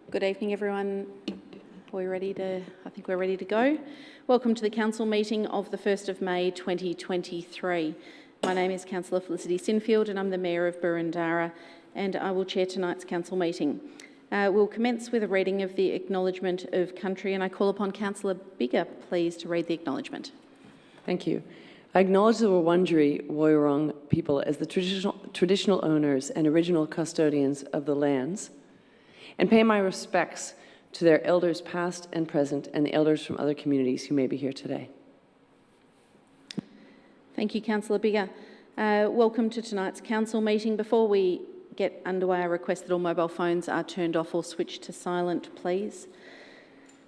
Good evening, everyone. I think we're ready to go. Welcome to the Council meeting of the 1st of May 2023. My name is Councillor Felicity Sinfield and I'm the Mayor of Boroondara, and I will chair tonight's Council meeting. We'll commence with a reading of the Acknowledgement of Country, and I call upon Councillor Biggar, please, to read the acknowledgement. Thank you. I acknowledge the Wurundjeri Woiwurrung people as the traditional owners and original custodians of the lands, and pay my respects to their elders past and present and the elders from other communities who may be here today. Thank you, Councillor Biggar. Welcome to tonight's Council meeting. Before we get underway, I request that all mobile phones are turned off or switched to silent, please.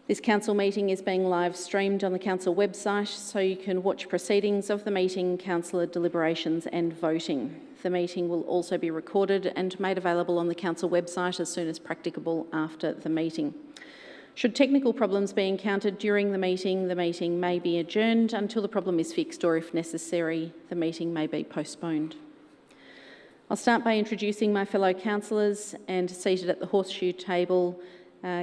This Council meeting is being live streamed on the Council website, so you can watch proceedings of the meeting, councillor deliberations and voting. The meeting will also be recorded and made available on the Council website as soon as practicable after the meeting. Should technical problems be encountered during the meeting may be adjourned until the problem is fixed, or if necessary, the meeting may be postponed. I'll start by introducing my fellow councillors, and seated at the horseshoe table,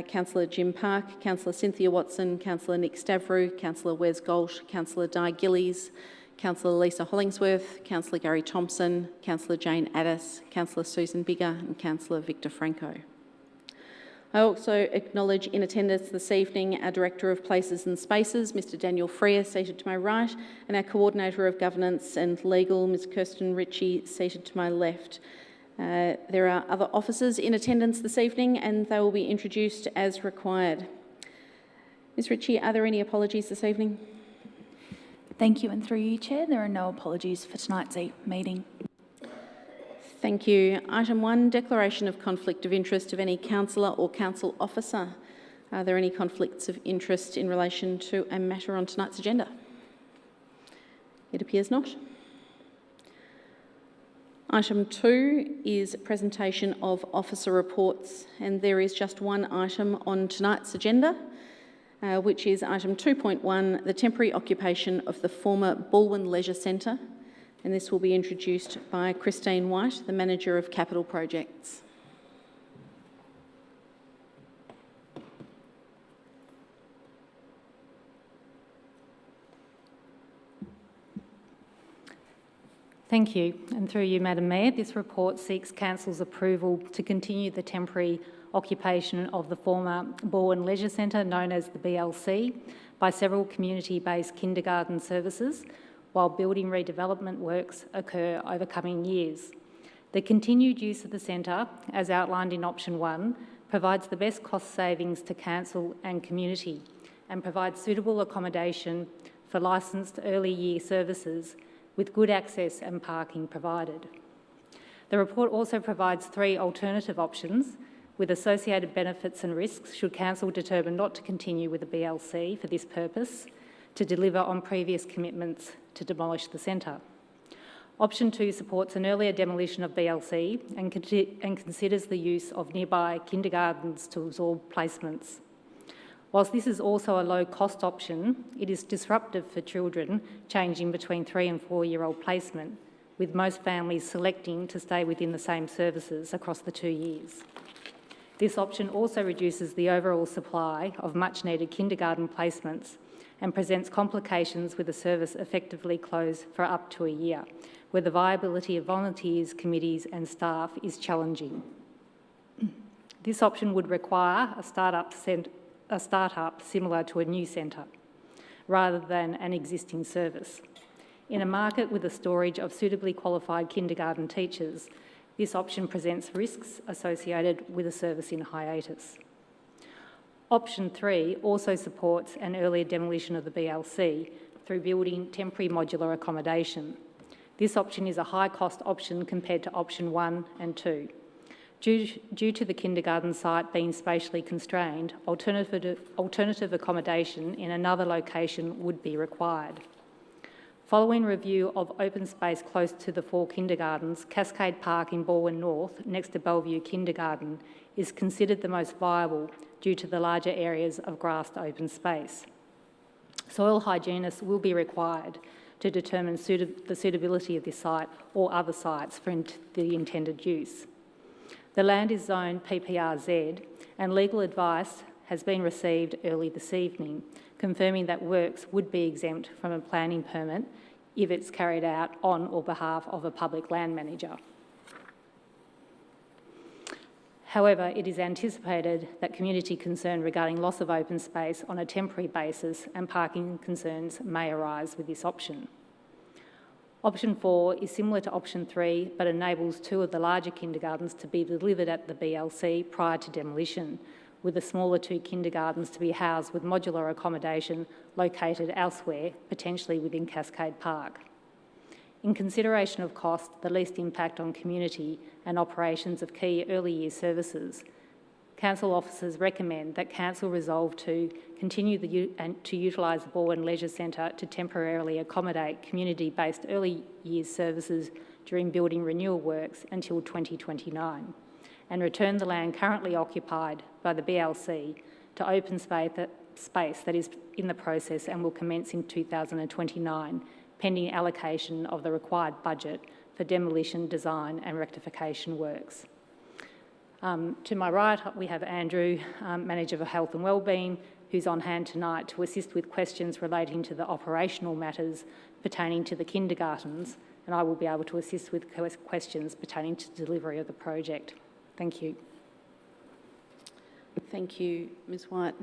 Councillor Jim Park, Councillor Cynthia Watson, Councillor Nick Stavrou, Councillor Wes Galt, Councillor Di Gillies, Councillor Lisa Hollingsworth, Councillor Gary Thompson, Councillor Jane Addis, Councillor Susan Biggar and Councillor Victor Franco. I also acknowledge in attendance this evening our Director of Places and Spaces, Mr Daniel Freer, seated to my right, and our Coordinator of Governance and Legal, Ms Kirsten Ritchie, seated to my left. There are other officers in attendance this evening and they will be introduced as required. Ms Ritchie, are there any apologies this evening? Thank you, and through you, Chair, there are no apologies for tonight's meeting. Thank you. Item 1, declaration of conflict of interest of any councillor or council officer. Are there any conflicts of interest in relation to a matter on tonight's agenda? It appears not. Item 2 is presentation of officer reports, and there is just one item on tonight's agenda, which is item 2.1, the temporary occupation of the former Balwyn Leisure Centre, and this will be introduced by Christine White, the Manager of Capital Projects. Thank you, and through you, Madam Mayor, this report seeks Council's approval to continue the temporary occupation of the former Balwyn Leisure Centre, known as the BLC, by several community-based kindergarten services, while building redevelopment works occur over coming years. The continued use of the centre, as outlined in option 1, provides the best cost savings to Council and community and provides suitable accommodation for licensed early year services with good access and parking provided. The report also provides 3 alternative options with associated benefits and risks should Council determine not to continue with the BLC for this purpose to deliver on previous commitments to demolish the centre. Option 2 supports an earlier demolition of BLC and considers the use of nearby kindergartens to absorb placements. Whilst this is also a low-cost option, it is disruptive for children changing between 3 and 4-year-old placement, with most families selecting to stay within the same services across the 2 years. This option also reduces the overall supply of much-needed kindergarten placements and presents complications with the service effectively closed for up to a year, where the viability of volunteers, committees and staff is challenging. This option would require a start-up similar to a new centre, rather than an existing service. In a market with a storage of suitably qualified kindergarten teachers, this option presents risks associated with a service in hiatus. Option 3 also supports an earlier demolition of the BLC through building temporary modular accommodation. This option is a high-cost option compared to option 1 and 2. Due to the kindergarten site being spatially constrained, alternative accommodation in another location would be required. Following review of open space close to the 4 kindergartens, Cascade Park in Balwyn North, next to Bellevue Kindergarten, is considered the most viable due to the larger areas of grassed open space. Soil hygienists will be required to determine the suitability of this site or other sites for the intended use. The land is zoned PPRZ and legal advice has been received early this evening, confirming that works would be exempt from a planning permit if it's carried out on or behalf of a public land manager. However, it is anticipated that community concern regarding loss of open space on a temporary basis and parking concerns may arise with this option. Option 4 is similar to option 3, but enables 2 of the larger kindergartens to be delivered at the BLC prior to demolition, with the smaller 2 kindergartens to be housed with modular accommodation located elsewhere, potentially within Cascade Park. In consideration of cost, the least impact on community and operations of key early years services, Council officers recommend that Council resolve to continue to utilise the Balwyn Leisure Centre to temporarily accommodate community-based early years services during building renewal works until 2029, and return the land currently occupied by the BLC to open space that is in the process and will commence in 2029, pending allocation of the required budget for demolition, design and rectification works. To my right, we have Andrew, Manager of Health and Wellbeing, who's on hand tonight to assist with questions relating to the operational matters pertaining to the kindergartens, and I will be able to assist with questions pertaining to delivery of the project. Thank you. Thank you, Ms White.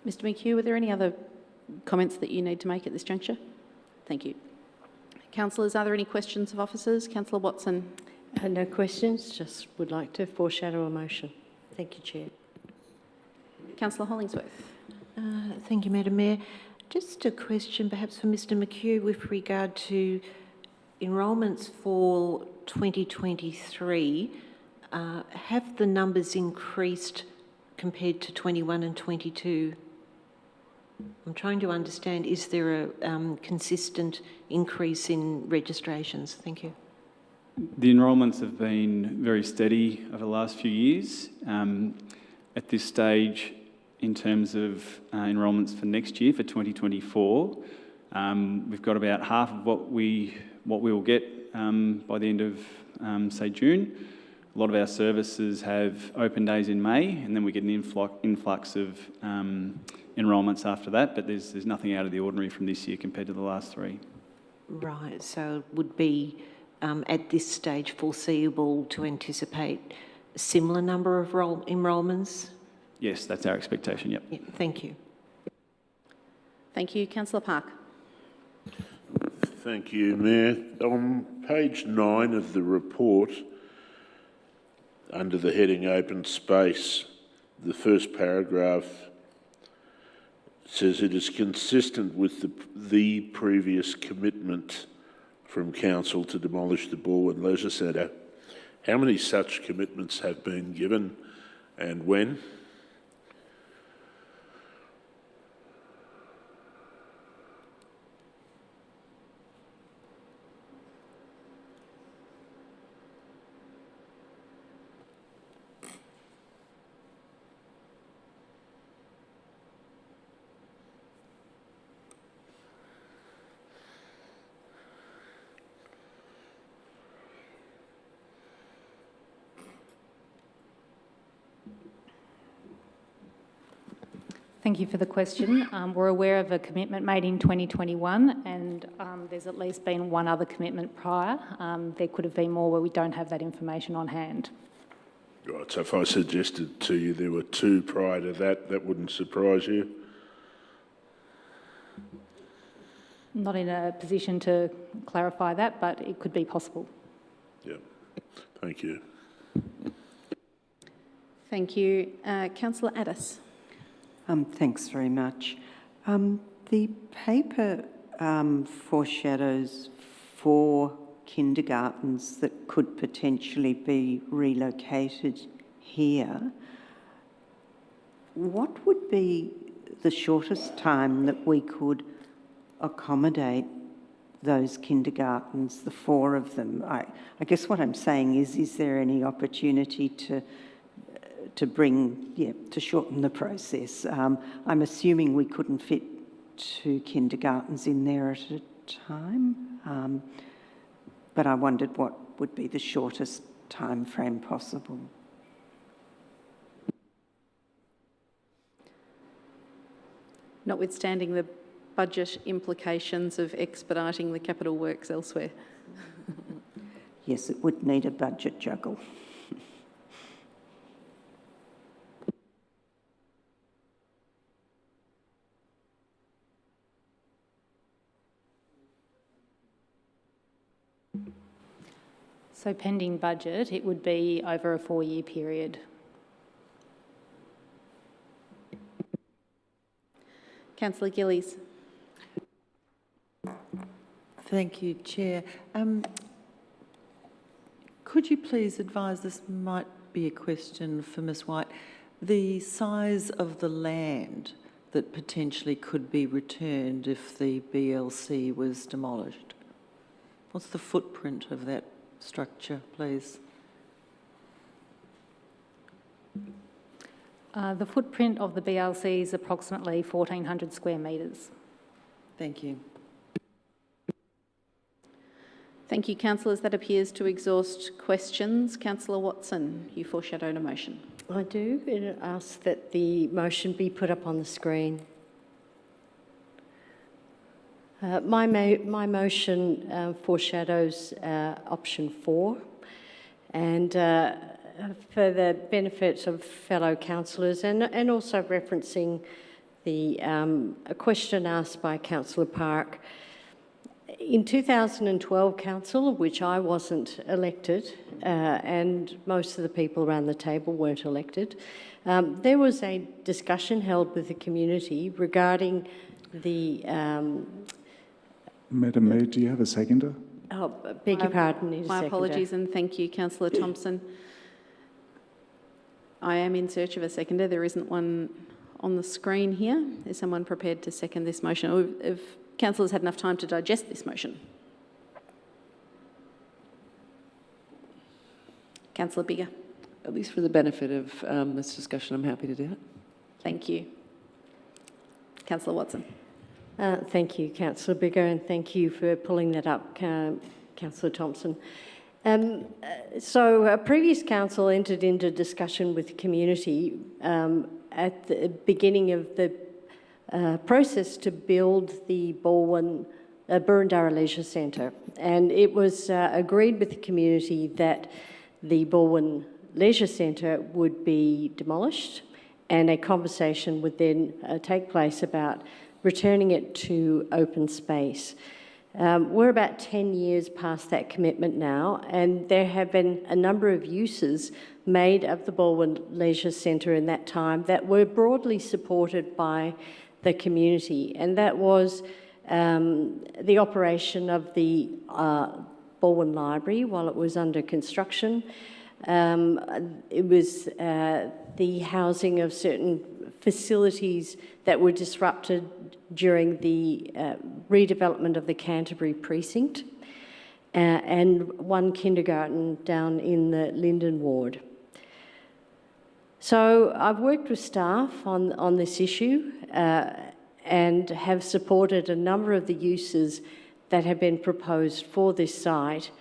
Mr McHugh, were there any other comments that you need to make at this juncture? Thank you. Councillors, are there any questions of officers? Councillor Watson. No questions, just would like to foreshadow a motion. Thank you, Chair. Councillor Hollingsworth. Thank you, Madam Mayor. Just a question perhaps for Mr McHugh with regard to enrolments for 2023. Have the numbers increased compared to 21 and 22? I'm trying to understand, is there a consistent increase in registrations? Thank you. The enrolments have been very steady over the last few years. At this stage, in terms of enrolments for next year, for 2024, we've got about half of what we will get by the end of, say, June. A lot of our services have open days in May, and then we get an influx of enrolments after that, but there's nothing out of the ordinary from this year compared to the last 3. Right, so it would be at this stage foreseeable to anticipate a similar number of enrolments? Yes, that's our expectation, yep. Yeah, thank you. Thank you. Councillor Park. Thank you, Mayor. On page 9 of the report, under the heading Open Space, the first paragraph says it is consistent with the previous commitment from Council to demolish the Balwyn Leisure Centre. How many such commitments have been given and when? Thank you for the question. We're aware of a commitment made in 2021 and there's at least been one other commitment prior. There could have been more where we don't have that information on hand. Right, so if I suggested to you there were 2 prior to that, that wouldn't surprise you? Not in a position to clarify that, but it could be possible. Yeah, thank you. Thank you. Councillor Addis. Thanks very much. The paper foreshadows 4 kindergartens that could potentially be relocated here. What would be the shortest time that we could accommodate those kindergartens, the 4 of them? I guess what I'm saying is there any opportunity to shorten the process? I'm assuming we couldn't fit 2 kindergartens in there at a time, but I wondered what would be the shortest time frame possible. notwithstanding the budget implications of expediting the capital works elsewhere. Yes, it would need a budget juggle. So pending budget, it would be over a 4-year period. Councillor Gillies. Thank you, Chair. Could you please advise, this might be a question for Ms White, the size of the land that potentially could be returned if the BLC was demolished? What's the footprint of that structure, please? The footprint of the BLC is approximately 1,400 square metres. Thank you. Thank you, councillors. That appears to exhaust questions. Councillor Watson, you foreshadowed a motion. I do, and ask that the motion be put up on the screen. My motion foreshadows option 4, and for the benefit of fellow councillors, and also referencing the a question asked by Councillor Park. In 2012 council, which I wasn't elected, and most of the people around the table weren't elected, there was a discussion held with the community regarding the... Madam Mayor, do you have a seconder? Oh, beg your pardon, need a My seconder. apologies, and thank you, Councillor Thompson. I am in search of a seconder. There isn't one on the screen here. Is someone prepared to second this motion? Or have councillors had enough time to digest this motion? Councillor Biggar. At least for the benefit of this discussion, I'm happy to do it. Thank you. Councillor Watson. Thank you, Councillor Biggar, and thank you for pulling that up, Councillor Thompson. So a previous council entered into discussion with the community at the beginning of the process to build the Burundara Leisure Centre, and it was agreed with the community that the Balwyn Leisure Centre would be demolished, and a conversation would then take place about returning it to open space. We're about 10 years past that commitment now, and there have been a number of uses made of the Balwyn Leisure Centre in that time that were broadly supported by the community, and that was the operation of the Balwyn Library while it was under construction. It was the housing of certain facilities that were disrupted during the redevelopment of the Canterbury precinct, and one kindergarten down in the Linden ward. So I've worked with staff on this issue and have supported a number of the uses that have been proposed for this site,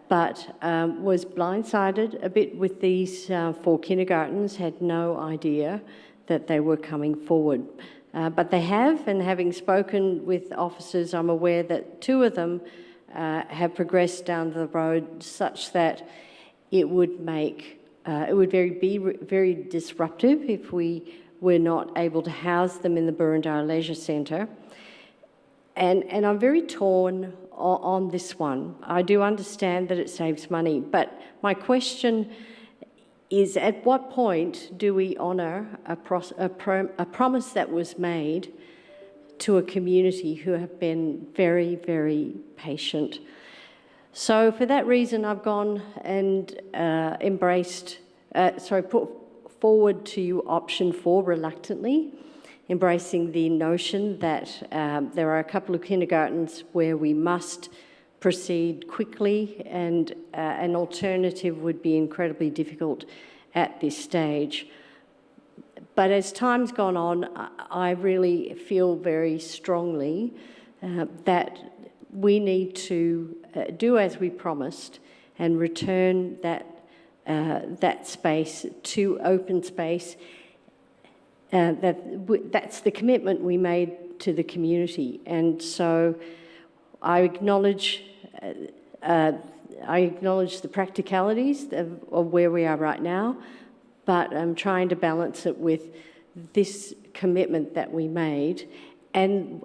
but was blindsided a bit with these 4 kindergartens, had no idea that they were coming forward. But they have, and having spoken with officers, I'm aware that 2 of them have progressed down the road such that it would make, it would be very disruptive if we were not able to house them in the Burundara Leisure Centre. And I'm very torn on this one. I do understand that it saves money, but my question is, at what point do we honour a promise that was made to a community who have been very, very patient? So for that reason, I've gone and put forward to you option 4 reluctantly, embracing the notion that there are a couple of kindergartens where we must proceed quickly, and an alternative would be incredibly difficult at this stage. But as time's gone on, I really feel very strongly that we need to do as we promised and return that space to open space that's the commitment we made to the community. And so I acknowledge the practicalities of where we are right now, but I'm trying to balance it with this commitment that we made, and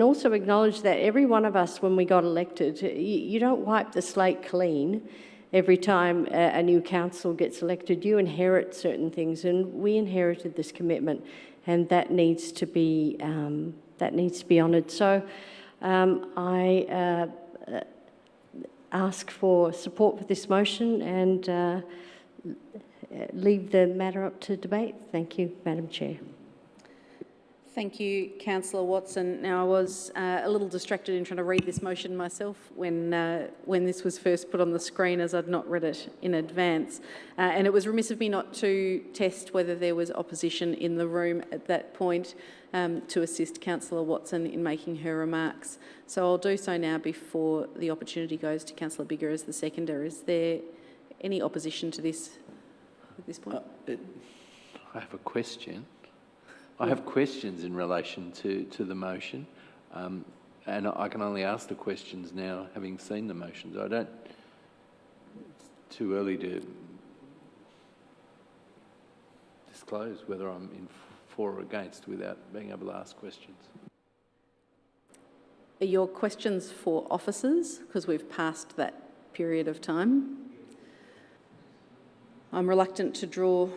also acknowledge that every one of us, when we got elected, you don't wipe the slate clean. Every time a new council gets elected, you inherit certain things, and we inherited this commitment, and that needs to be honoured. So I ask for support for this motion and leave the matter up to debate. Thank you, Madam Chair. Thank you, Councillor Watson. Now, I was a little distracted in trying to read this motion myself when this was first put on the screen, as I'd not read it in advance. And it was remiss of me not to test whether there was opposition in the room at that point to assist Councillor Watson in making her remarks. So I'll do so now before the opportunity goes to Councillor Biggar as the seconder. Is there any opposition to this at this point? I have a question. I have questions in relation to the motion, and I can only ask the questions now, having seen the motions. It's too early to disclose whether I'm in for or against without being able to ask questions. Are your questions for officers? Because we've passed that period of time. I'm reluctant to draw.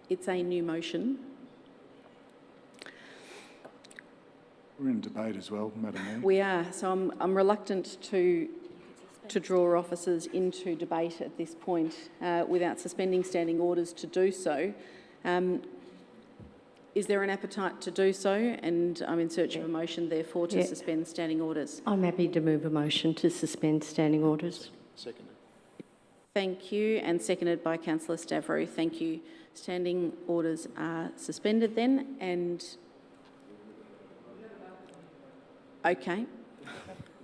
It's a new motion. We're in debate as well, Madam Mayor. We are, so I'm reluctant to draw officers into debate at this point without suspending standing orders to do so. Is there an appetite to do so? And I'm in search of a motion, therefore, to suspend standing orders. I'm happy to move a motion to suspend standing orders. Second. Thank you, and seconded by Councillor Stavro. Thank you. Standing orders are suspended then, and okay.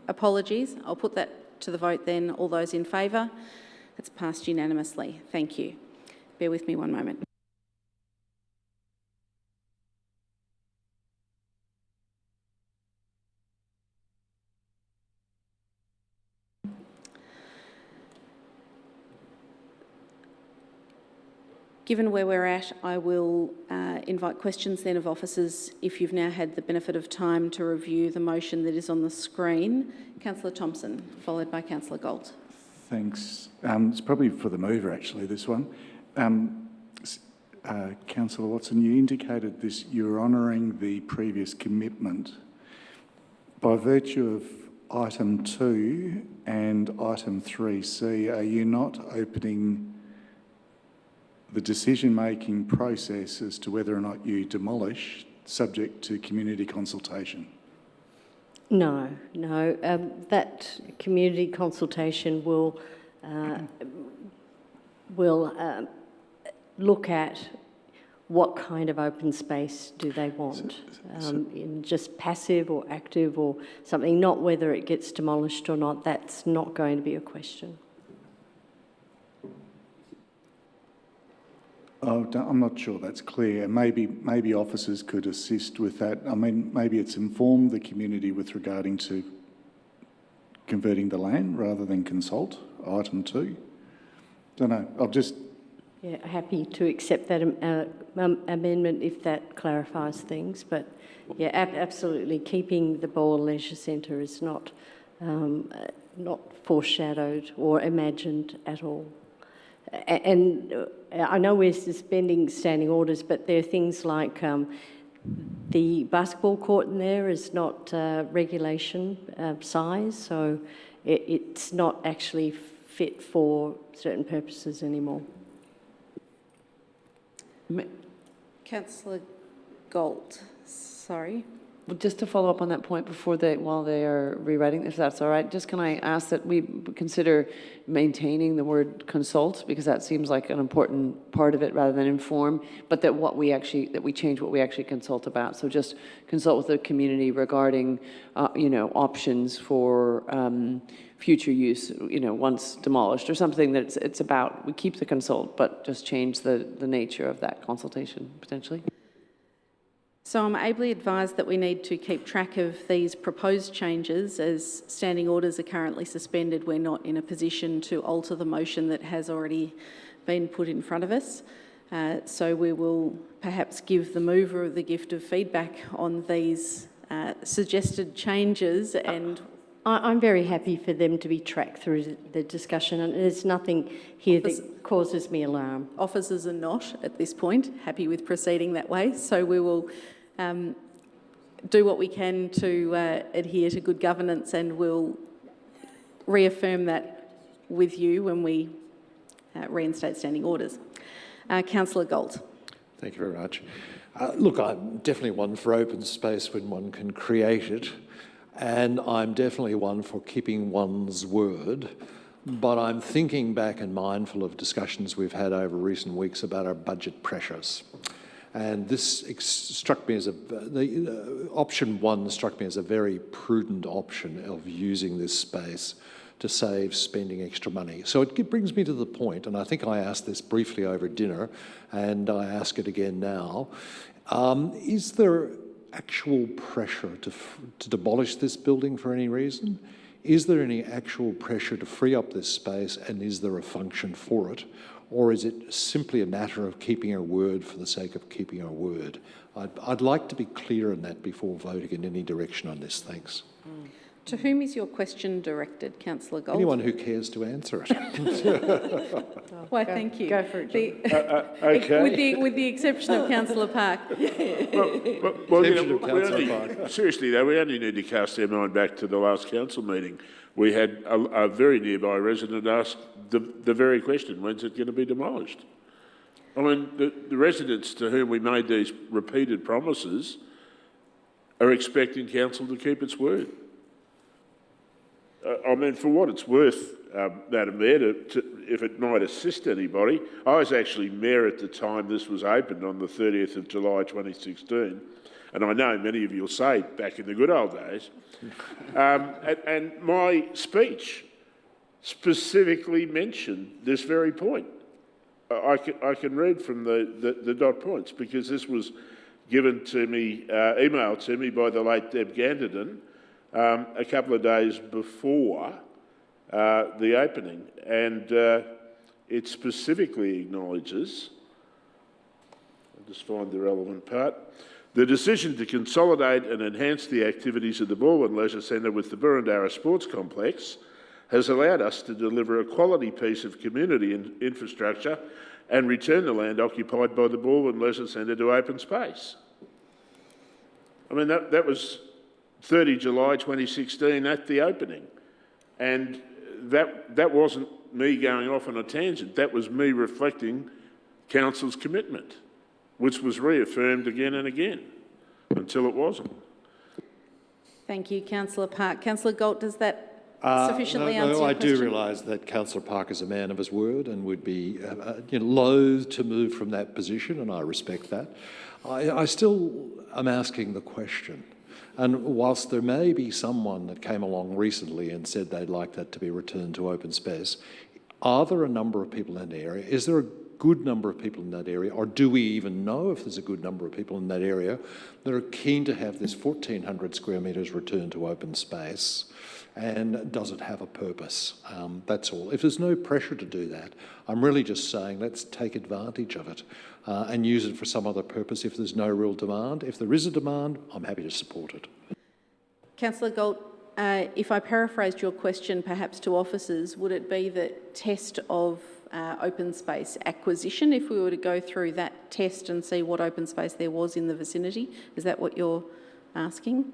Apologies. I'll put that to the vote then. All those in favour? It's passed unanimously. Thank you. Bear with me one moment. Given where we're at, I will invite questions then of officers if you've now had the benefit of time to review the motion that is on the screen. Councillor Thompson, followed by Councillor Gold. Thanks. It's probably for the mover, actually, this one. Councillor Watson, you indicated this, you're honouring the previous commitment. By virtue of item 2 and item 3C, are you not opening the decision-making process as to whether or not you demolish, subject to community consultation? No. That community consultation will look at what kind of open space do they want, in just passive or active or something, not whether it gets demolished or not. That's not going to be a question. Oh, I'm not sure that's clear. Maybe officers could assist with that. I mean, maybe it's informed the community with regarding to converting the land rather than consult, item 2. Don't know, I'll just... Yeah, happy to accept that amendment if that clarifies things. But yeah, absolutely, keeping the Bowen Leisure Centre is not foreshadowed or imagined at all. And I know we're suspending standing orders, but there are things like the basketball court in there is not regulation size, so it's not actually fit for certain purposes anymore. Councillor Gold, sorry. Well, just to follow up on that point while they are rewriting, if that's all right, just can I ask that we consider maintaining the word consult, because that seems like an important part of it rather than inform, but that we change what we actually consult about. So just consult with the community regarding, options for future use, once demolished, or something that it's about. We keep the consult, but just change the nature of that consultation potentially. So I'm ably advised that we need to keep track of these proposed changes. As standing orders are currently suspended, we're not in a position to alter the motion that has already been put in front of us. So we will perhaps give the mover the gift of feedback on these suggested changes, and I'm very happy for them to be tracked through the discussion, and there's nothing here that causes me alarm. officers are not, at this point, happy with proceeding that way. So we will do what we can to adhere to good governance, and we'll reaffirm that with you when we reinstate standing orders. Councillor Galt. Thank you very much. Look, I'm definitely one for open space when one can create it, and I'm definitely one for keeping one's word. But I'm thinking back and mindful of discussions we've had over recent weeks about our budget pressures. And this struck me as option one struck me as a very prudent option of using this space to save spending extra money. So it brings me to the point, and I think I asked this briefly over dinner, and I ask it again now. Is there actual pressure to demolish this building for any reason? Is there any actual pressure to free up this space, and is there a function for it? Or is it simply a matter of keeping our word for the sake of keeping our word? I'd like to be clear on that before voting in any direction on this. Thanks. To whom is your question directed, Councillor Gold? Anyone who cares to answer it. Why, thank you. Go for it, John. Okay. With the exception of Councillor Park. Seriously though, we only need to cast our mind back to the last council meeting. We had a very nearby resident ask the very question, when's it going to be demolished? I mean, the residents to whom we made these repeated promises are expecting council to keep its word. I mean, for what it's worth, Madam Mayor, if it might assist anybody, I was actually mayor at the time this was opened on the 30th of July 2016, and I know many of you will say back in the good old days, and my speech specifically mentioned this very point. I can read from the dot points, because this was given to me, emailed to me by the late Deb Ganderden, a couple of days before the opening, and it specifically acknowledges, I'll just find the relevant part, the decision to consolidate and enhance the activities of the Balwyn Leisure Centre with the Burundara Sports Complex has allowed us to deliver a quality piece of community infrastructure and return the land occupied by the Balwyn Leisure Centre to open space. I mean, that was 30 July 2016 at the opening. And that wasn't me going off on a tangent. That was me reflecting council's commitment, which was reaffirmed again and again until it wasn't. Thank you, Councillor Park. Councillor Galt, does that sufficiently answer your I question? do realise that Councillor Park is a man of his word and would be loath to move from that position, and I respect that. I still am asking the question. And whilst there may be someone that came along recently and said they'd like that to be returned to open space, are there a number of people in the area? Is there a good number of people in that area, or do we even know if there's a good number of people in that area that are keen to have this 1,400 square metres returned to open space? And does it have a purpose? That's all. If there's no pressure to do that, I'm really just saying let's take advantage of it and use it for some other purpose if there's no real demand. If there is a demand, I'm happy to support it. Councillor Galt, if I paraphrased your question perhaps to officers, would it be the test of open space acquisition, if we were to go through that test and see what open space there was in the vicinity? Is that what you're asking?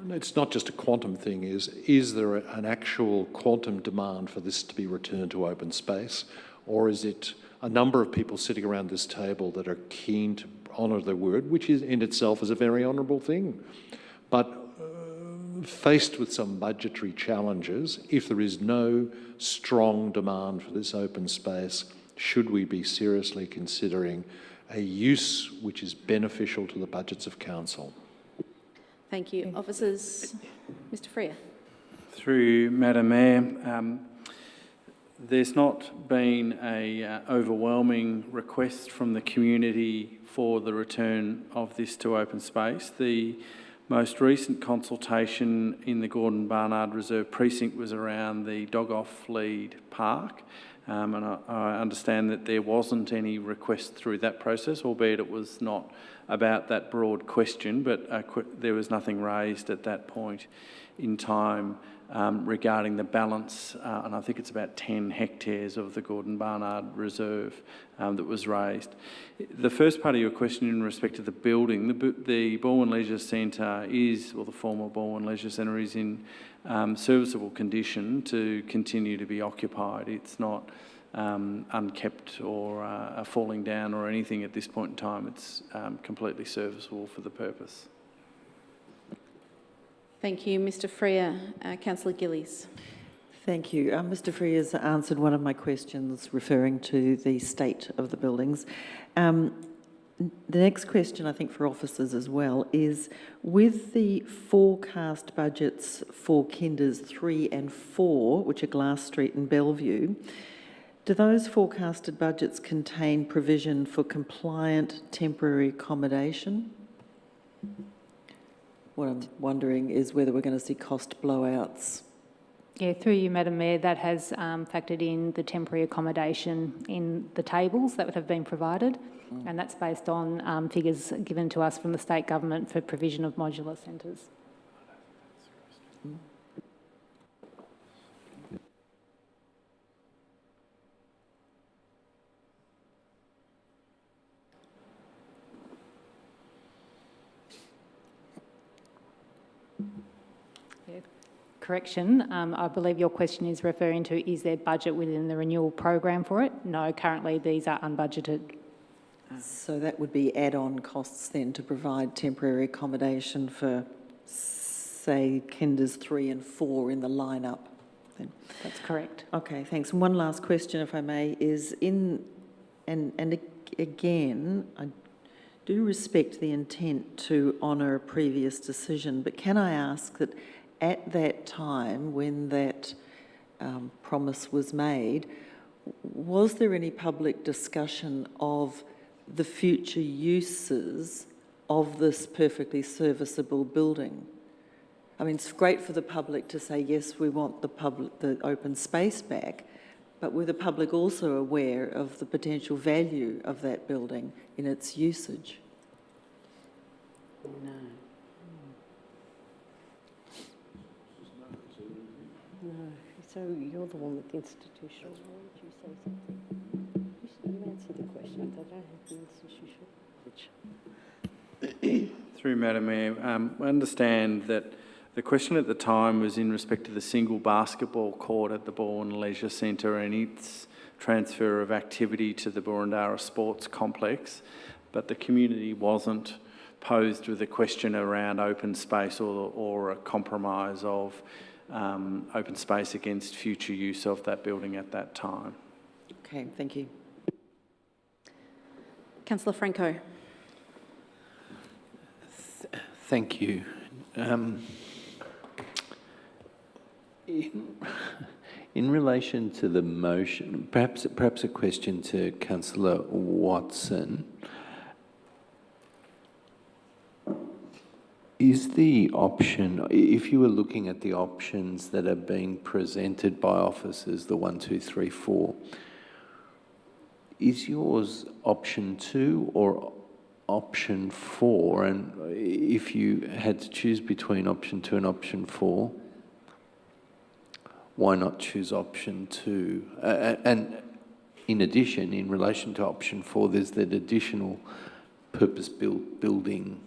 It's not just a quantum thing. Is there an actual quantum demand for this to be returned to open space, or is it a number of people sitting around this table that are keen to honour their word, which is in itself is a very honourable thing? But faced with some budgetary challenges, if there is no strong demand for this open space, should we be seriously considering a use which is beneficial to the budgets of council? Thank you. Officers, Mr Freer. Through Madam Mayor, there's not been a overwhelming request from the community for the return of this to open space. The most recent consultation in the Gordon Barnard Reserve Precinct was around the Dog-Off-Lead Park, and I understand that there wasn't any request through that process, albeit it was not about that broad question, but there was nothing raised at that point in time regarding the balance, and I think it's about 10 hectares of the Gordon Barnard Reserve that was raised. The first part of your question in respect to the building, the Balwyn Leisure Centre is, or the former Balwyn Leisure Centre is in serviceable condition to continue to be occupied. It's not unkept or falling down or anything at this point in time. It's completely serviceable for the purpose. Thank you, Mr Freer. Councillor Gillies. Thank you. Mr Freer's answered one of my questions referring to the state of the buildings. The next question, I think for officers as well, is with the forecast budgets for Kinders 3 and 4, which are Glass Street and Bellevue, do those forecasted budgets contain provision for compliant temporary accommodation? What I'm wondering is whether we're going to see cost blowouts. Yeah, through you, Madam Mayor, that has factored in the temporary accommodation in the tables that have been provided, and that's based on figures given to us from the state government for provision of modular centres. Correction, I believe your question is referring to, is there budget within the renewal program for it? No, currently these are unbudgeted. So that would be add-on costs then to provide temporary accommodation for, say, Kinders 3 and 4 in the lineup. Then. That's correct. Okay, thanks. And one last question, if I may, is again, I do respect the intent to honour a previous decision, but can I ask that at that time when that promise was made, was there any public discussion of the future uses of this perfectly serviceable building? I mean, it's great for the public to say, yes, we want the open space back, but were the public also aware of the potential value of that building in its usage? No. No. So you're the one with institutional. Why don't you say something? You answer the question. They don't have the institutional. Through Madam Mayor, I understand that the question at the time was in respect to the single basketball court at the Balwyn Leisure Centre and its transfer of activity to the Boroondara Sports Complex, but the community wasn't posed with a question around open space or a compromise of open space against future use of that building at that time. Okay, thank you. Councillor Franco. Thank you. In relation to the motion, perhaps a question to Councillor Watson. Is the option, if you were looking at the options that are being presented by officers, the 1, 2, 3, 4, is yours option 2 or option 4? And if you had to choose between option 2 and option 4, why not choose option 2? And in addition, in relation to option 4, there's that additional purpose-built building,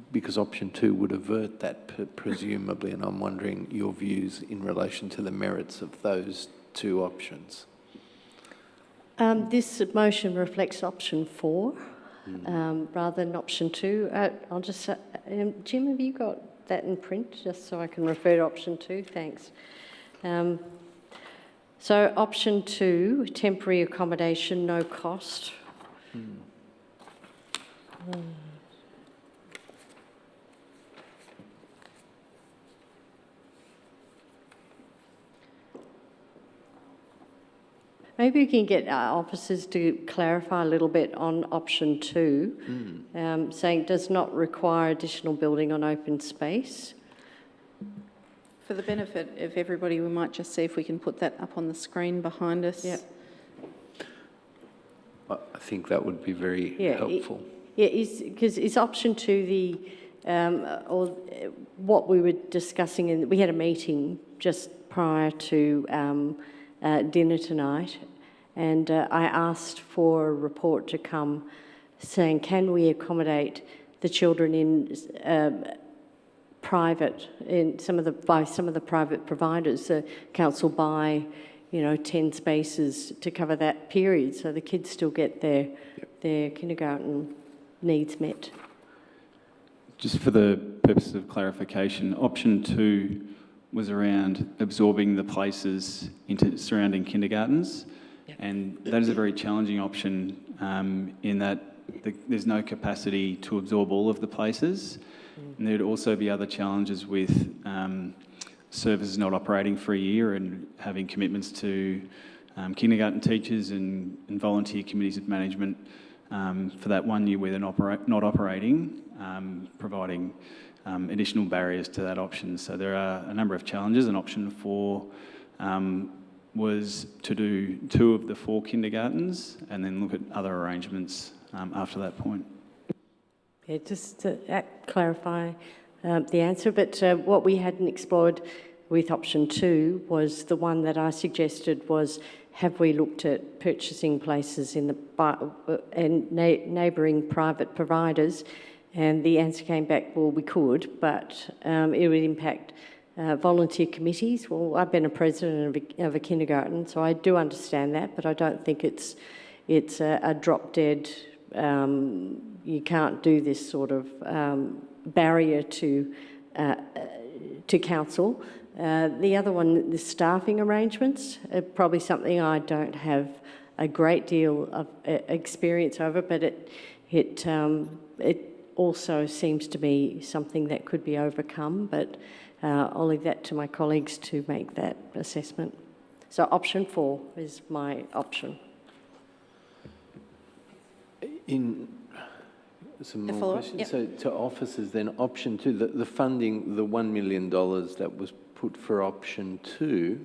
because option 2 would avert that presumably, and I'm wondering your views in relation to the merits of those two options. This motion reflects option 4 rather than option 2. I'll just say, Jim, have you got that in print, just so I can refer to option 2? Thanks. So option 2, temporary accommodation, no cost. Maybe we can get our officers to clarify a little bit on option 2, saying does not require additional building on open space. For the benefit of everybody, we might just see if we can put that up on the screen behind us. Yep. I think that would be very helpful. Because is option 2 the, or what we were discussing, and we had a meeting just prior to dinner tonight, and I asked for a report to come saying, can we accommodate the children in private, by some of the private providers? Council buy, 10 spaces to cover that period, so the kids still get their kindergarten needs met. Just for the purpose of clarification, option 2 was around absorbing the places into surrounding kindergartens, and that is a very challenging option in that there's no capacity to absorb all of the places, and there'd also be other challenges with services not operating for a year and having commitments to kindergarten teachers and volunteer committees of management for that 1 year where they're not operating, providing additional barriers to that option. So there are a number of challenges, and option 4 was to do 2 of the 4 kindergartens and then look at other arrangements after that point. Yeah, just to clarify the answer, but what we hadn't explored with option 2 was the one that I suggested was, have we looked at purchasing places in neighbouring private providers? And the answer came back, well, we could, but it would impact volunteer committees. Well, I've been a president of a kindergarten, so I do understand that, but I don't think it's a drop-dead, you can't do this sort of barrier to council. The other one, the staffing arrangements, probably something I don't have a great deal of experience over, but it also seems to be something that could be overcome, but I'll leave that to my colleagues to make that assessment. So option 4 is my option. Some more questions. Yep. So to officers then, option 2, the funding, the $1 million that was put for option 2,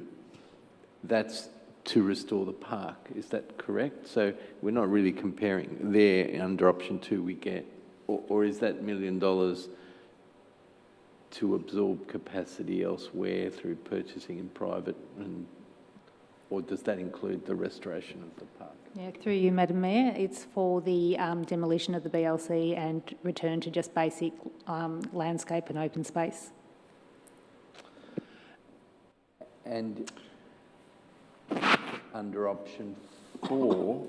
that's to restore the park, is that correct? So we're not really comparing there under option 2 we get, or is that $1 million to absorb capacity elsewhere through purchasing in private, or does that include the restoration of the park? Yeah, through you, Madam Mayor, it's for the demolition of the BLC and return to just basic landscape and open space. And under option 4,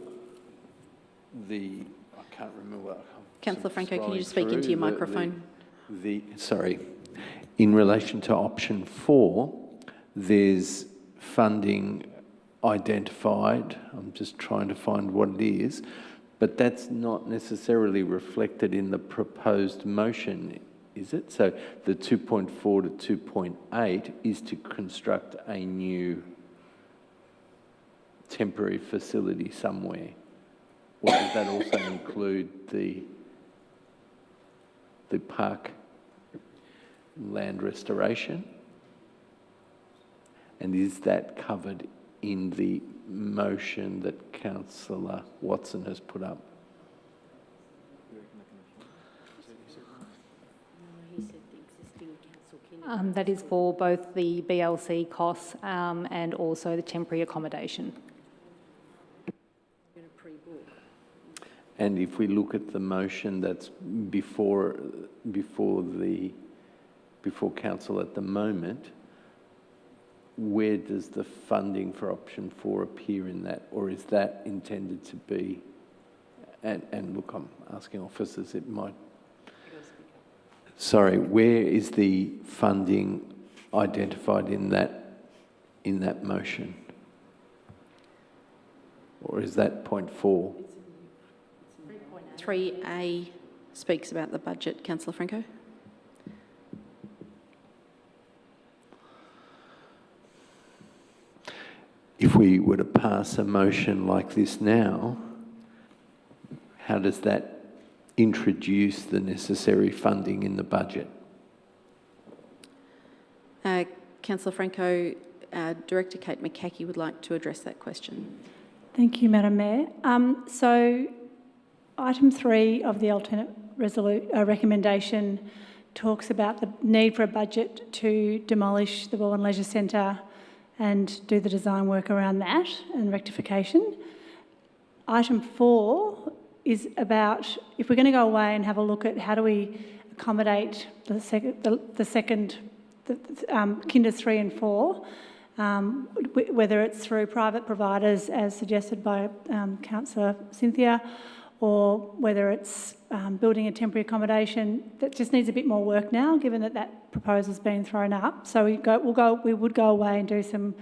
I can't remember. Councillor Franco, can you just speak into your microphone? Sorry. In relation to option 4, there's funding identified. I'm just trying to find what it is, but that's not necessarily reflected in the proposed motion, is it? So the 2.4 to 2.8 is to construct a new temporary facility somewhere. Or does that also include the park land restoration? And is that covered in the motion that Councillor Watson has put up? That is for both the BLC costs and also the temporary accommodation. And if we look at the motion that's before council at the moment, where does the funding for option 4 appear in that, or is that intended to be? And look, I'm asking officers, it might. Sorry, where is the funding identified in that motion? Or is that point 4? 3A speaks about the budget, Councillor Franco. If we were to pass a motion like this now, how does that introduce the necessary funding in the budget? Councillor Franco, Director Kate McCaughey would like to address that question. Thank you, Madam Mayor. So item 3 of the alternate recommendation talks about the need for a budget to demolish the Balwyn Leisure Centre and do the design work around that and rectification. Item 4 is about, if we're going to go away and have a look at how do we accommodate the Kinders 3 and 4, whether it's through private providers as suggested by Councillor Cynthia, or whether it's building a temporary accommodation, that just needs a bit more work now, given that that proposal's been thrown up. So we would go away and do some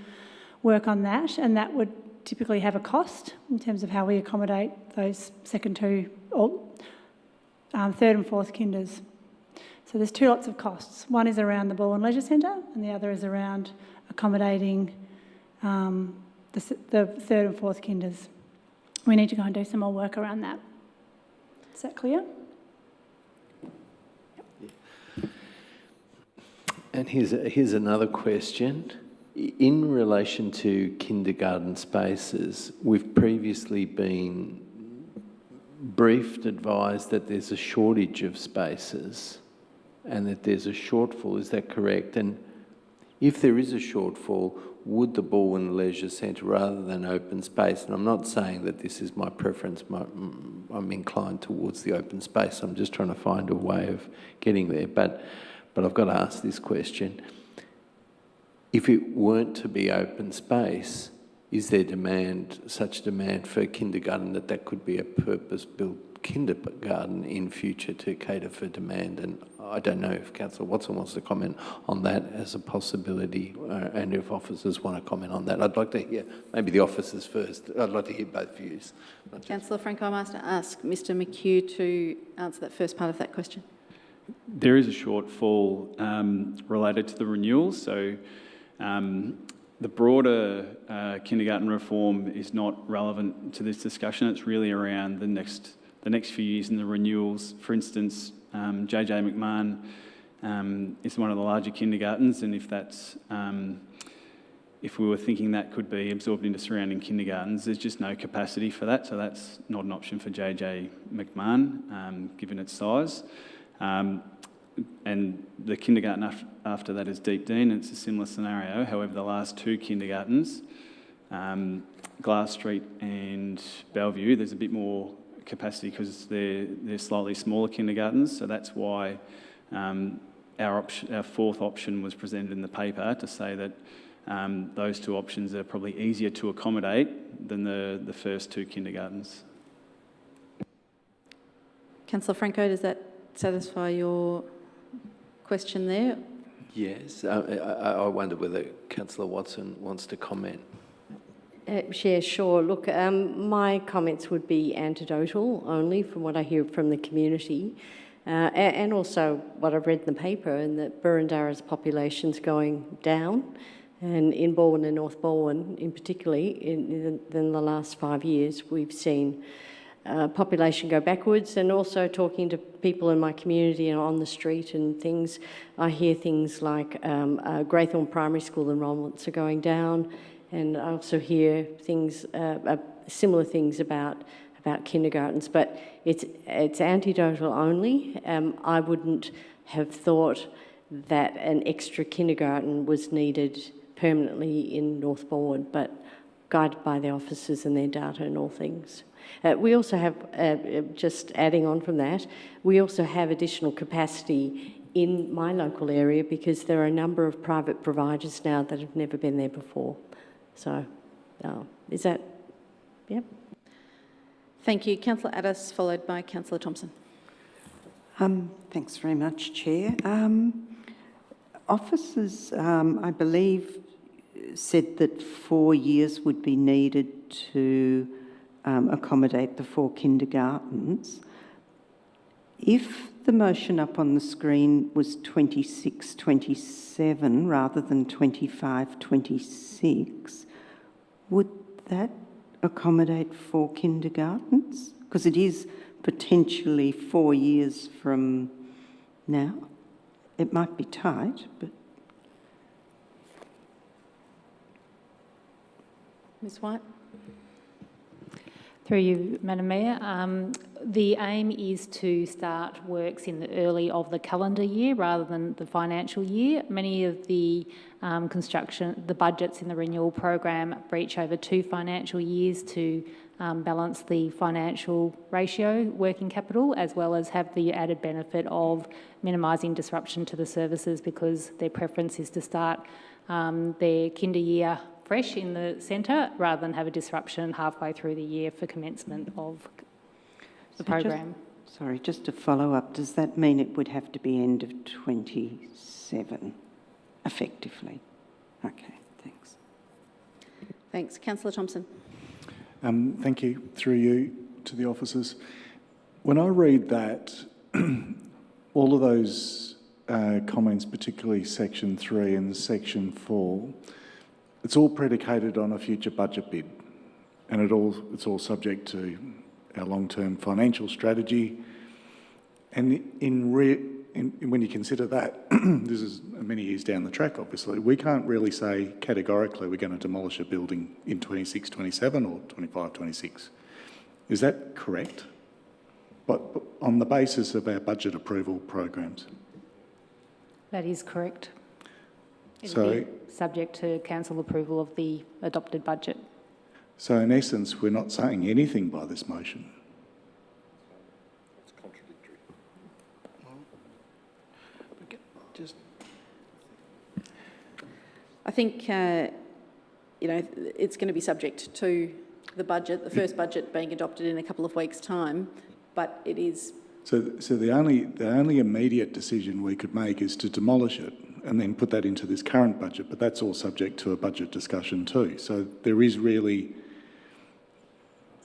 work on that, and that would typically have a cost in terms of how we accommodate those second two, or third and fourth kinders. So there's 2 lots of costs. One is around the Balwyn Leisure Centre, and the other is around accommodating the third and fourth kinders. We need to go and do some more work around that. Is that clear? And here's another question. In relation to kindergarten spaces, we've previously been briefed, advised that there's a shortage of spaces and that there's a shortfall. Is that correct? And if there is a shortfall, would the Balwyn Leisure Centre, rather than open space, and I'm not saying that this is my preference, I'm inclined towards the open space, I'm just trying to find a way of getting there, but I've got to ask this question. If it weren't to be open space, is there such demand for kindergarten that could be a purpose-built kindergarten in future to cater for demand? And I don't know if Councillor Watson wants to comment on that as a possibility, and if officers want to comment on that. I'd like to hear, maybe the officers first. I'd like to hear both views. Councillor Franco, I'm asked to ask Mr McHugh to answer that first part of that question. There is a shortfall related to the renewals, so the broader kindergarten reform is not relevant to this discussion. It's really around the next few years in the renewals. For instance, JJ McMahon is one of the larger kindergartens, and if we were thinking that could be absorbed into surrounding kindergartens, there's just no capacity for that, so that's not an option for JJ McMahon, given its size. And the kindergarten after that is Deep Dean, and it's a similar scenario. However, the last 2 kindergartens, Glass Street and Bellevue, there's a bit more capacity because they're slightly smaller kindergartens, so that's why our fourth option was presented in the paper to say that those 2 options are probably easier to accommodate than the first 2 kindergartens. Councillor Franco, does that satisfy your question there? Yes. I wonder whether Councillor Watson wants to comment. Yeah, sure. Look, my comments would be anecdotal only from what I hear from the community, and also what I've read in the paper, and that Burundara's population's going down, and in Balwyn and North Balwyn in particularly, in the last 5 years, we've seen population go backwards. And also talking to people in my community and on the street and things, I hear things like Greythorn Primary School enrolments are going down, and I also hear things, similar things about kindergartens, but it's anecdotal only. I wouldn't have thought that an extra kindergarten was needed permanently in North Balwyn, but guided by the officers and their data and all things. We also have, just adding on from that, we also have additional capacity in my local area because there are a number of private providers now that have never been there before. So, is that, yeah? Thank you. Councillor Addis, followed by Councillor Thompson. Thanks very much, Chair. Officers, I believe, said that 4 years would be needed to accommodate the 4 kindergartens. If the motion up on the screen was 26-27 rather than 25-26, would that accommodate 4 kindergartens? Because it is potentially 4 years from now. It might be tight, but... Ms White? Through you, Madam Mayor, the aim is to start works in the early of the calendar year rather than the financial year. Many of the the budgets in the renewal program breach over 2 financial years to balance the financial ratio, working capital, as well as have the added benefit of minimising disruption to the services because their preference is to start their kinder year fresh in the centre rather than have a disruption halfway through the year for commencement of the program. Sorry, just to follow up, does that mean it would have to be end of 27, effectively? Okay, thanks. Thanks. Councillor Thompson. Thank you. Through you to the officers. When I read that, all of those comments, particularly section 3 and section 4, it's all predicated on a future budget bid, and it's all subject to our long-term financial strategy. And when you consider that, this is many years down the track, obviously, we can't really say categorically we're going to demolish a building in 26, 27 or 25, 26. Is that correct? But on the basis of our budget approval programs? That is correct. So, It'll be subject to council approval of the adopted budget. So in essence, we're not saying anything by this motion. It's contradictory. I think, it's going to be subject to the budget, the first budget being adopted in a couple of weeks' time, but it is... So the only immediate decision we could make is to demolish it and then put that into this current budget, but that's all subject to a budget discussion too. So there is really...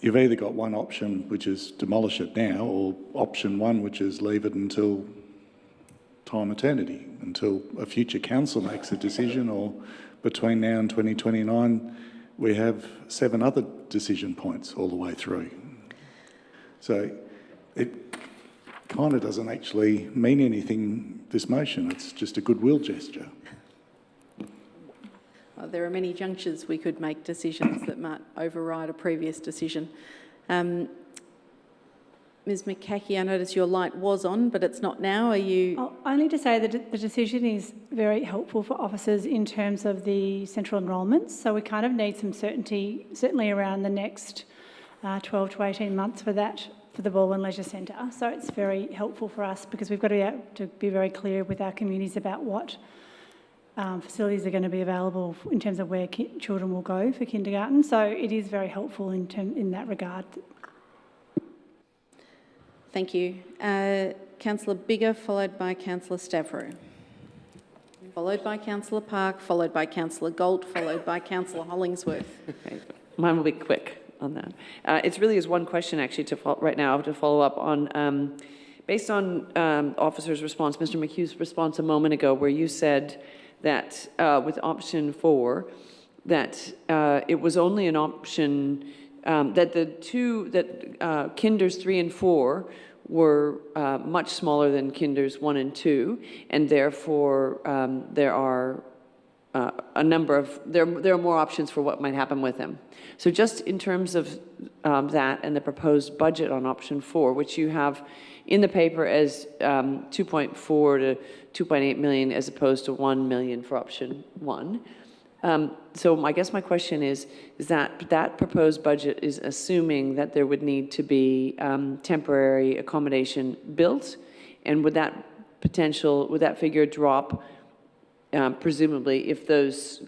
You've either got one option, which is demolish it now, or option 1, which is leave it until time eternity, until a future council makes a decision, or between now and 2029, we have 7 other decision points all the way through. So it kind of doesn't actually mean anything, this motion. It's just a goodwill gesture. There are many junctures we could make decisions that might override a previous decision. Ms McCaughey, I notice your light was on, but it's not now. Are you... Only to say that the decision is very helpful for officers in terms of the central enrolments. So we kind of need some certainty, certainly around the next 12 to 18 months for that, for the Baldwin Leisure Centre. So it's very helpful for us because we've got to be very clear with our communities about what facilities are going to be available in terms of where children will go for kindergarten. So it is very helpful in that regard. Thank you. Councillor Biggar, followed by Councillor Stavro. Followed by Councillor Park, followed by Councillor Galt, followed by Councillor Hollingsworth. Okay. Mine will be quick on that. It really is one question actually right now to follow up on. Based on officer's response, Mr. McHugh's response a moment ago, where you said that with option 4, that it was only an option that Kinders 3 and 4 were much smaller than Kinders 1 and 2, and therefore there are there are more options for what might happen with them. So just in terms of that and the proposed budget on option 4, which you have in the paper as 2.4 to 2.8 million as opposed to 1 million for option 1. So I guess my question is that proposed budget is assuming that there would need to be temporary accommodation built, and would that figure drop presumably if those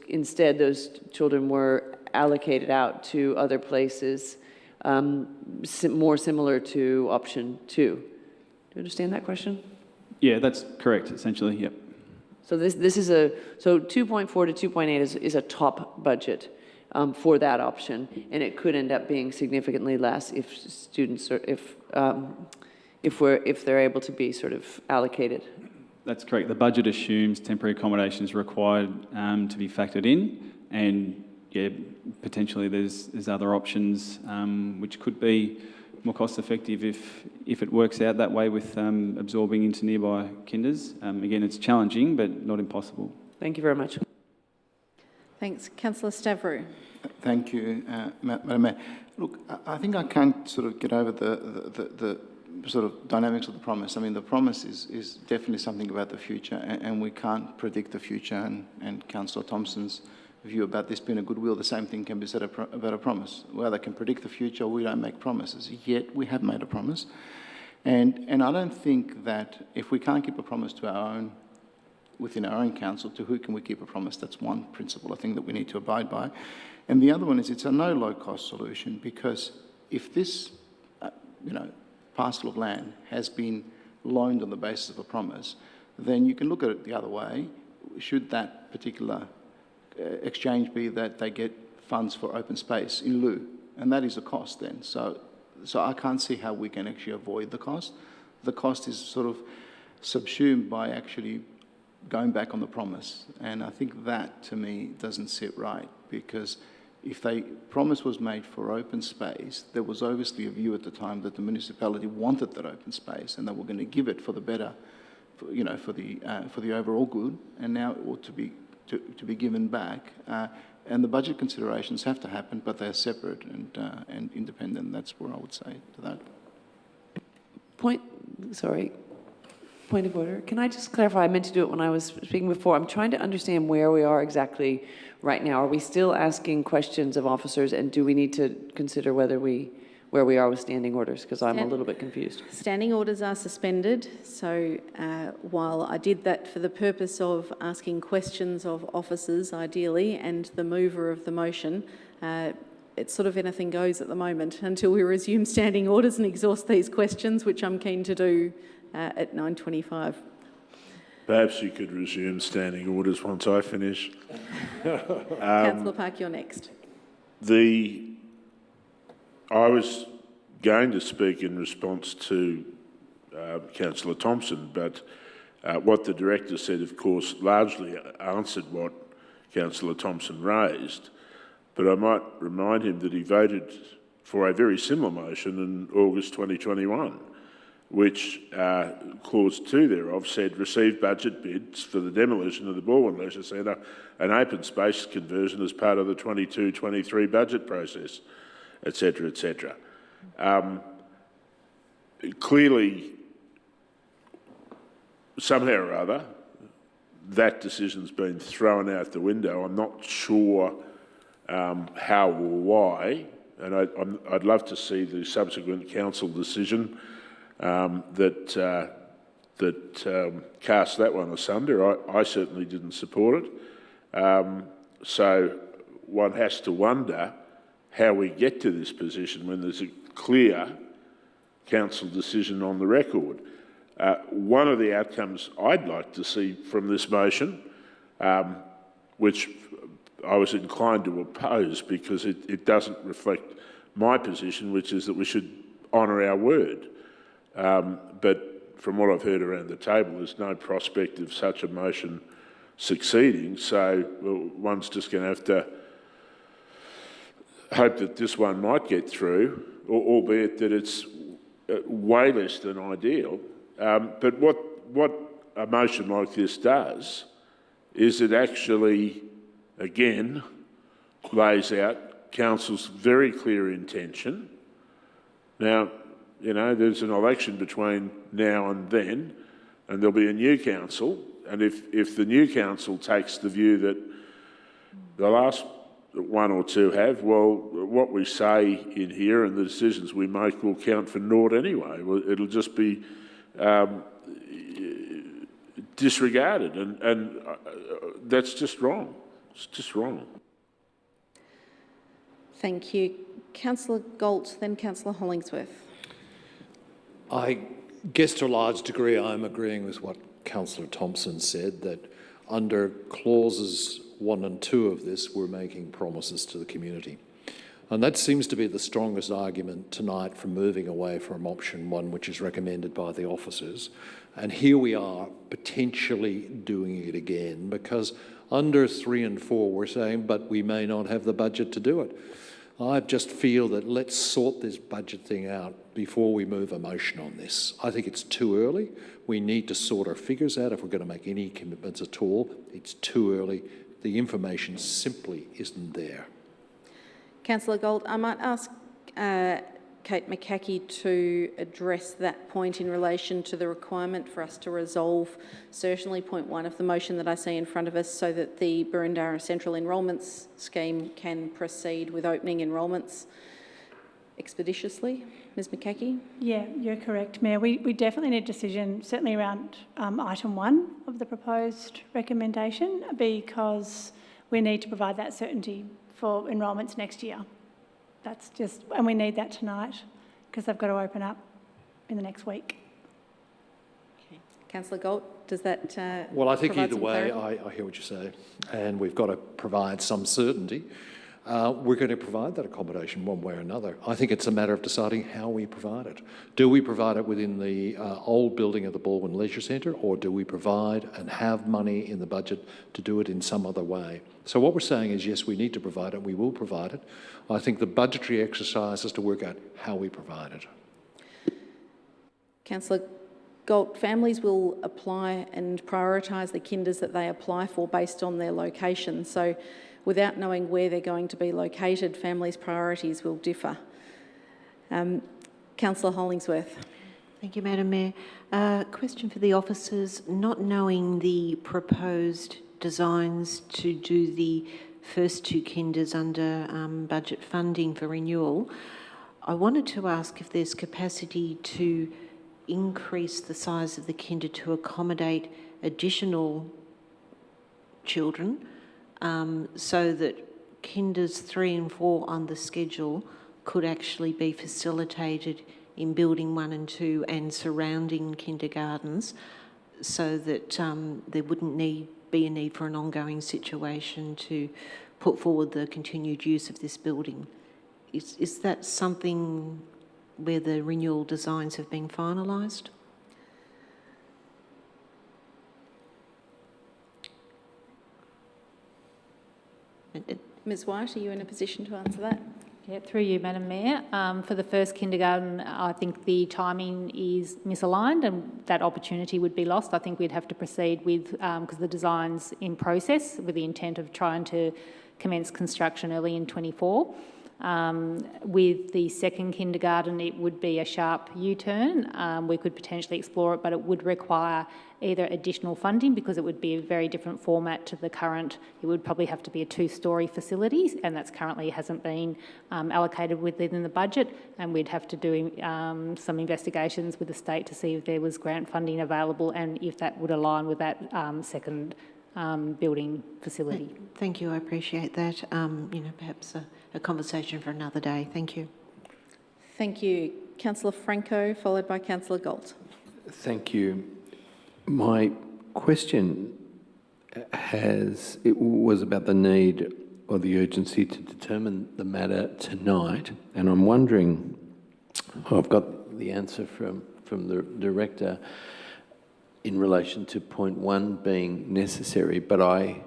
children were allocated out to other places more similar to option 2? you understand that question? Yeah, that's correct, essentially, yep. So this is so 2.4 to 2.8 is a top budget for that option, and it could end up being significantly less if students are, if they're able to be sort of allocated. That's correct. The budget assumes temporary accommodation is required to be factored in, and yeah, potentially there's other options which could be more cost effective if it works out that way with absorbing into nearby kinders. Again, it's challenging, but not impossible. Thank you very much. Thanks. Councillor Stavru. Thank you, Madam Mayor. Look, I think I can't sort of get over the sort of dynamics of the promise. I mean, the promise is definitely something about the future, and we can't predict the future. And Councillor Thompson's view about this being a goodwill, the same thing can be said about a promise. Well, they can predict the future, we don't make promises. Yet we have made a promise. And I don't think that if we can't keep a promise to our own, within our own council, to who can we keep a promise? That's one principle I think that we need to abide by. And the other one is it's a no low-cost solution, because if this, parcel of land has been loaned on the basis of a promise, then you can look at it the other way. Should that particular exchange be that they get funds for open space in lieu? And that is a cost then. So I can't see how we can actually avoid the cost. The cost is sort of subsumed by actually going back on the promise. And I think that, to me, doesn't sit right, because if the promise was made for open space, there was obviously a view at the time that the municipality wanted that open space and they were going to give it for the better, for the overall good, and now it ought to be given back. And the budget considerations have to happen, but they're separate and independent. That's what I would say to that. Point of order. Can I just clarify? I meant to do it when I was speaking before. I'm trying to understand where we are exactly right now. Are we still asking questions of officers, and do we need to consider where we are with standing orders? Because I'm a little bit confused. Standing orders are suspended. So while I did that for the purpose of asking questions of officers, ideally, and the mover of the motion, it's sort of anything goes at the moment until we resume standing orders and exhaust these questions, which I'm keen to do at 9:25. Perhaps you could resume standing orders once I finish. Councillor Park, you're next. I was going to speak in response to Councillor Thompson, but what the director said, of course, largely answered what Councillor Thompson raised. But I might remind him that he voted for a very similar motion in August 2021, which clause 2 thereof said receive budget bids for the demolition of the Balwyn Leisure Centre and open space conversion as part of the 22-23 budget process, etc., etc. Clearly, somehow or other, that decision's been thrown out the window. I'm not sure how or why, and I'd love to see the subsequent council decision that cast that one asunder. I certainly didn't support it. So one has to wonder how we get to this position when there's a clear council decision on the record. One of the outcomes I'd like to see from this motion, which I was inclined to oppose because it doesn't reflect my position, which is that we should honour our word. But from what I've heard around the table, there's no prospect of such a motion succeeding, so one's just going to have to hope that this one might get through, albeit that it's way less than ideal. But what a motion like this does is it actually, again, lays out council's very clear intention. Now, there's an election between now and then, and there'll be a new council, and if the new council takes the view that the last one or two have, well, what we say in here and the decisions we make will count for naught anyway. It'll just be disregarded, and that's just wrong. It's just wrong. Thank you. Councillor Galt, then Councillor Hollingsworth. I guess to a large degree I'm agreeing with what Councillor Thompson said, that under clauses 1 and 2 of this, we're making promises to the community. And that seems to be the strongest argument tonight for moving away from option 1, which is recommended by the officers. And here we are potentially doing it again, because under 3 and 4 we're saying, but we may not have the budget to do it. I just feel that let's sort this budget thing out before we move a motion on this. I think it's too early. We need to sort our figures out if we're going to make any commitments at all. It's too early. The information simply isn't there. Councillor Gold, I might ask Kate McCaughey to address that point in relation to the requirement for us to resolve certainly point 1 of the motion that I see in front of us, so that the Boroondara Central Enrolments Scheme can proceed with opening enrolments expeditiously. Ms McCaughey? Yeah, you're correct, Mayor. We definitely need a decision, certainly around item 1 of the proposed recommendation, because we need to provide that certainty for enrolments next year. That's just, and we need that tonight because they've got to open up in the next week. Okay. Councillor Gold, does that Well, I think provide either some way, clarity? I hear what you say, and we've got to provide some certainty. We're going to provide that accommodation one way or another. I think it's a matter of deciding how we provide it. Do we provide it within the old building of the Baldwin Leisure Centre, or do we provide and have money in the budget to do it in some other way? So what we're saying is, yes, we need to provide it, we will provide it. I think the budgetary exercise is to work out how we provide it. Councillor Gold, families will apply and prioritise the kinders that they apply for based on their location. So without knowing where they're going to be located, families' priorities will differ. Councillor Hollingsworth. Thank you, Madam Mayor. Question for the officers. Not knowing the proposed designs to do the first 2 kinders under budget funding for renewal, I wanted to ask if there's capacity to increase the size of the kinder to accommodate additional children, so that kinders 3 and 4 on the schedule could actually be facilitated in building 1 and 2 and surrounding kindergartens, so that there wouldn't be a need for an ongoing situation to put forward the continued use of this building. Is that something where the renewal designs have been finalised? Ms White, are you in a position to answer that? Yeah, through you, Madam Mayor. For the first kindergarten, I think the timing is misaligned and that opportunity would be lost. I think we'd have to proceed with, because the design's in process, with the intent of trying to commence construction early in 24. With the second kindergarten, it would be a sharp U-turn. We could potentially explore it, but it would require either additional funding, because it would be a very different format to the current. It would probably have to be a 2-storey facility, and that's currently hasn't been allocated within the budget, and we'd have to do some investigations with the state to see if there was grant funding available and if that would align with that second building facility. Thank you, I appreciate that. Perhaps a conversation for another day. Thank you. Thank you. Councillor Franco, followed by Councillor Galt. Thank you. My question was about the need or the urgency to determine the matter tonight, and I'm wondering, I've got the answer from the Director in relation to point 1 being necessary, but I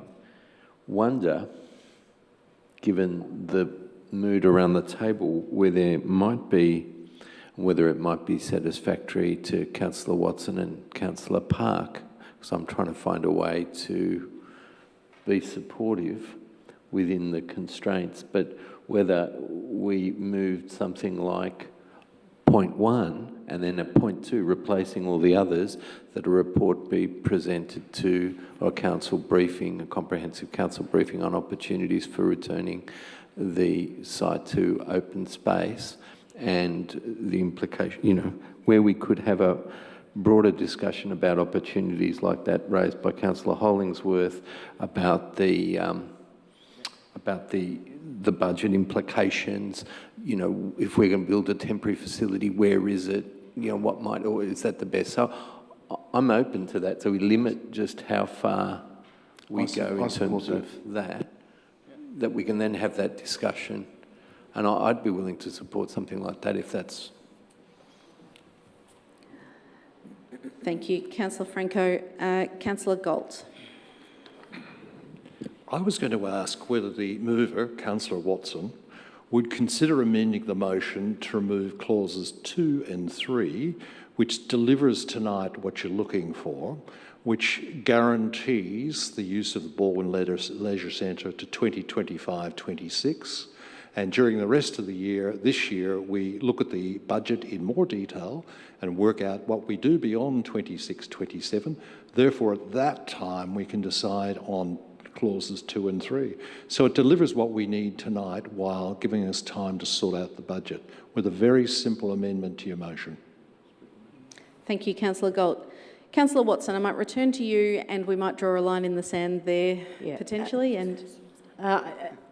wonder, given the mood around the table, whether it might be satisfactory to Councillor Watson and Councillor Park, because I'm trying to find a way to be supportive within the constraints, but whether we moved something like point 1 and then at point 2 replacing all the others, that a report be presented to a council briefing, a comprehensive council briefing on opportunities for returning the site to open space, and the implication, where we could have a broader discussion about opportunities like that raised by Councillor Hollingsworth about the budget implications. If we're going to build a temporary facility, where is it? what might, or is that the best? So I'm open to that. So we limit just how far we go in terms of that we can then have that discussion. And I'd be willing to support something like that if that's... Thank you. Councillor Franco. Councillor Galt. I was going to ask whether the mover, Councillor Watson, would consider amending the motion to remove clauses 2 and 3, which delivers tonight what you're looking for, which guarantees the use of the Baldwin Leisure Centre to 2025-26. And during the rest of the year, this year, we look at the budget in more detail and work out what we do beyond 26-27. Therefore, at that time, we can decide on clauses 2 and 3. So it delivers what we need tonight while giving us time to sort out the budget with a very simple amendment to your motion. Thank you, Councillor Galt. Councillor Watson, I might return to you and we might draw a line in the sand there potentially.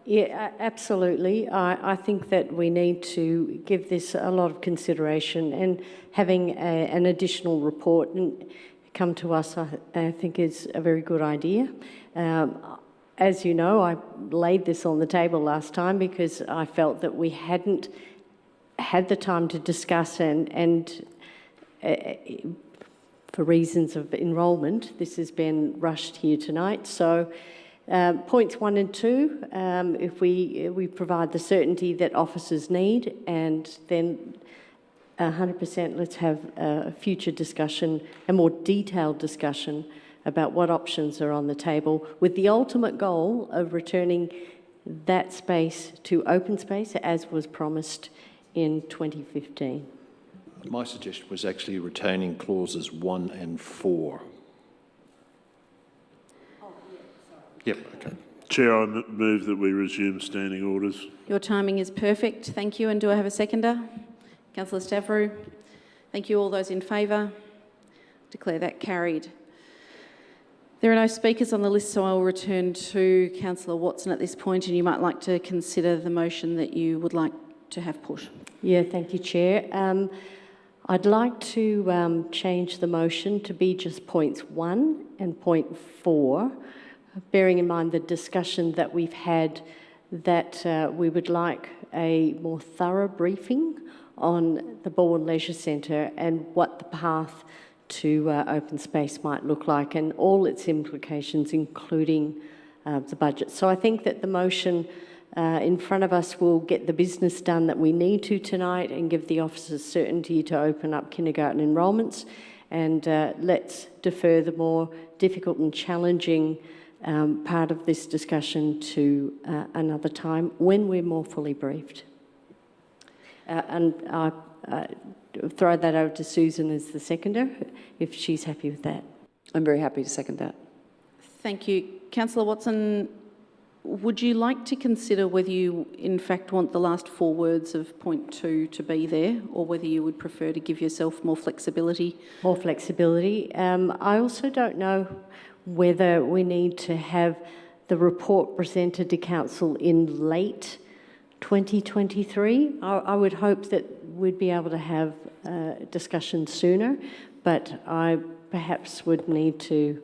Yeah, absolutely. I think that we need to give this a lot of consideration, and having an additional report come to us, I think is a very good idea. As you know, I laid this on the table last time because I felt that we hadn't had the time to discuss and for reasons of enrolment, this has been rushed here tonight. So points 1 and 2, if we provide the certainty that officers need, and then 100% let's have a future discussion, a more detailed discussion about what options are on the table, with the ultimate goal of returning that space to open space as was promised in 2015. My suggestion was actually retaining clauses 1 and 4. Yep, okay. Chair, I move that we resume standing orders. Your timing is perfect. Thank you. And do I have a seconder? Councillor Stavrou. Thank you. All those in favour? Declare that carried. There are no speakers on the list, so I will return to Councillor Watson at this point, and you might like to consider the motion that you would like to have put. Yeah, thank you, Chair. I'd like to change the motion to be just points 1 and point 4, bearing in mind the discussion that we've had that we would like a more thorough briefing on the Baldwin Leisure Centre and what the path to open space might look like and all its implications, including the budget. So I think that the motion in front of us will get the business done that we need to tonight and give the officers certainty to open up kindergarten enrolments, and let's defer the more difficult and challenging part of this discussion to another time when we're more fully briefed. And I throw that over to Susan as the seconder, if she's happy with that. I'm very happy to second that. Thank you. Councillor Watson, would you like to consider whether you in fact want the last 4 words of point 2 to be there, or whether you would prefer to give yourself more flexibility? More flexibility. I also don't know whether we need to have the report presented to Council in late 2023. I would hope that we'd be able to have discussion sooner, but I perhaps would need to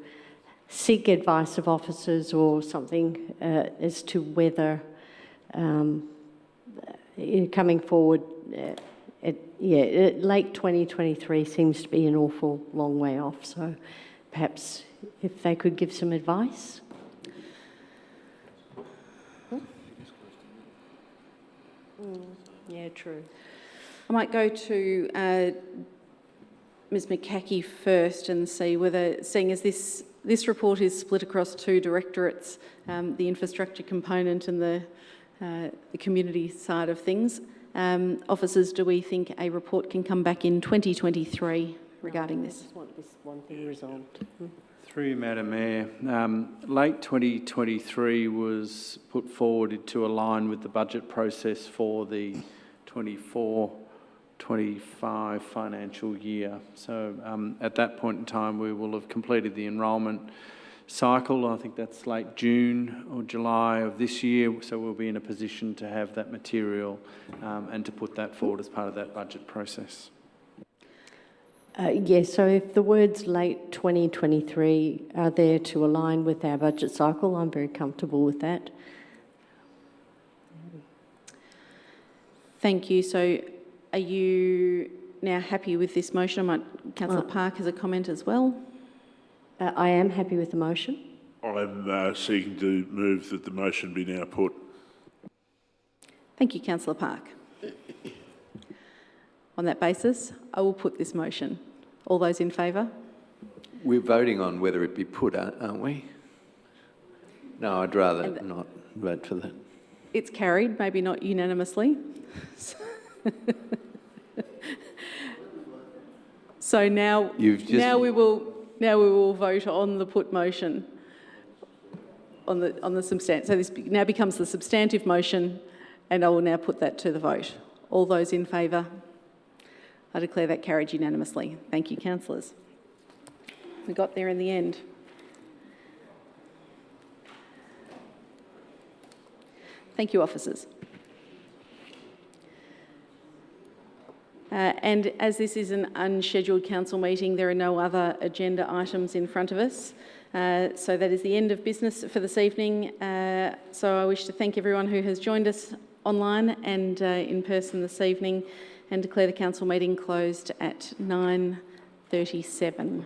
seek advice of officers or something as to whether coming forward, late 2023 seems to be an awful long way off. So perhaps if they could give some advice. Yeah, true. I might go to Ms McCaughey first and see whether, seeing as this report is split across 2 directorates, the infrastructure component and the community side of things, officers, do we think a report can come back in 2023 regarding this? I just want this one thing resolved. Through you, Madam Mayor, late 2023 was put forward to align with the budget process for the 24-25 financial year. So at that point in time, we will have completed the enrolment cycle. I think that's late June or July of this year. So we'll be in a position to have that material and to put that forward as part of that budget process. Yes, so if the words late 2023 are there to align with our budget cycle, I'm very comfortable with that. Thank you. So are you now happy with this motion? Councillor Park has a comment as well. I am happy with the motion. I'm seeking to move that the motion be now put. Thank you, Councillor Park. On that basis, I will put this motion. All those in favour? We're voting on whether it be put, aren't we? No, I'd rather not vote for that. It's carried, maybe not unanimously. So now we will vote on the put motion on the substantive. So this now becomes the substantive motion, and I will now put that to the vote. All those in favour? I declare that carried unanimously. Thank you, councillors. We got there in the end. Thank you, officers. And as this is an unscheduled council meeting, there are no other agenda items in front of us. So that is the end of business for this evening. So I wish to thank everyone who has joined us online and in person this evening, and declare the council meeting closed at 9:37.